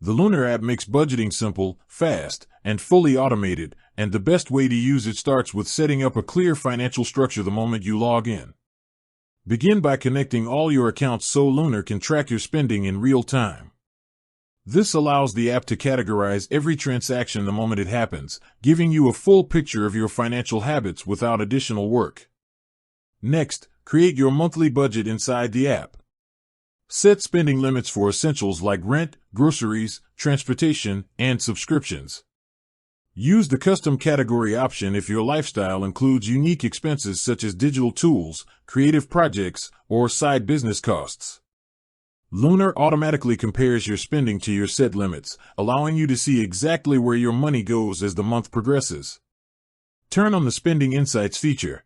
The Lunar app makes budgeting simple, fast, and fully automated, and the best way to use it starts with setting up a clear financial structure the moment you log in. Begin by connecting all your accounts so Lunar can track your spending in real time. This allows the app to categorize every transaction the moment it happens, giving you a full picture of your financial habits without additional work. Next, create your monthly budget inside the app. Set spending limits for essentials like rent, groceries, transportation, and subscriptions. Use the custom category option if your lifestyle includes unique expenses such as digital tools, creative projects, or side business costs. Lunar automatically compares your spending to your set limits, allowing you to see exactly where your money goes as the month progresses. Turn on the Spending Insights feature.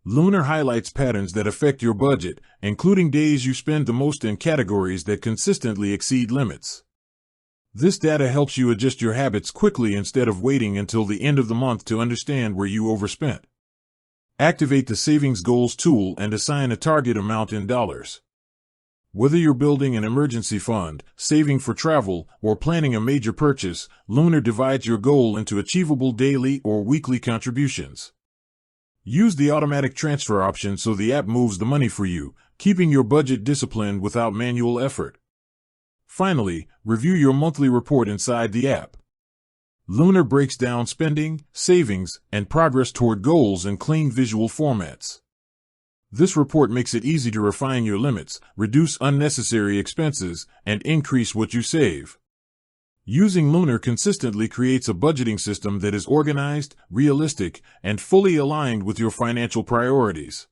Lunar highlights patterns that affect your budget, including days you spend the most in categories that consistently exceed limits. This data helps you adjust your habits quickly instead of waiting until the end of the month to understand where you overspent. Activate the Savings Goals tool and assign a target amount in dollars. Whether you're building an emergency fund, saving for travel, or planning a major purchase, Lunar divides your goal into achievable daily or weekly contributions. Use the automatic transfer option so the app moves the money for you, keeping your budget disciplined without manual effort. Finally, review your monthly report inside the app. Lunar breaks down spending, savings, and progress toward goals in clean visual formats. This report makes it easy to refine your limits, reduce unnecessary expenses, and increase what you save. Using Lunar consistently creates a budgeting system that is organized, realistic, and fully aligned with your financial priorities.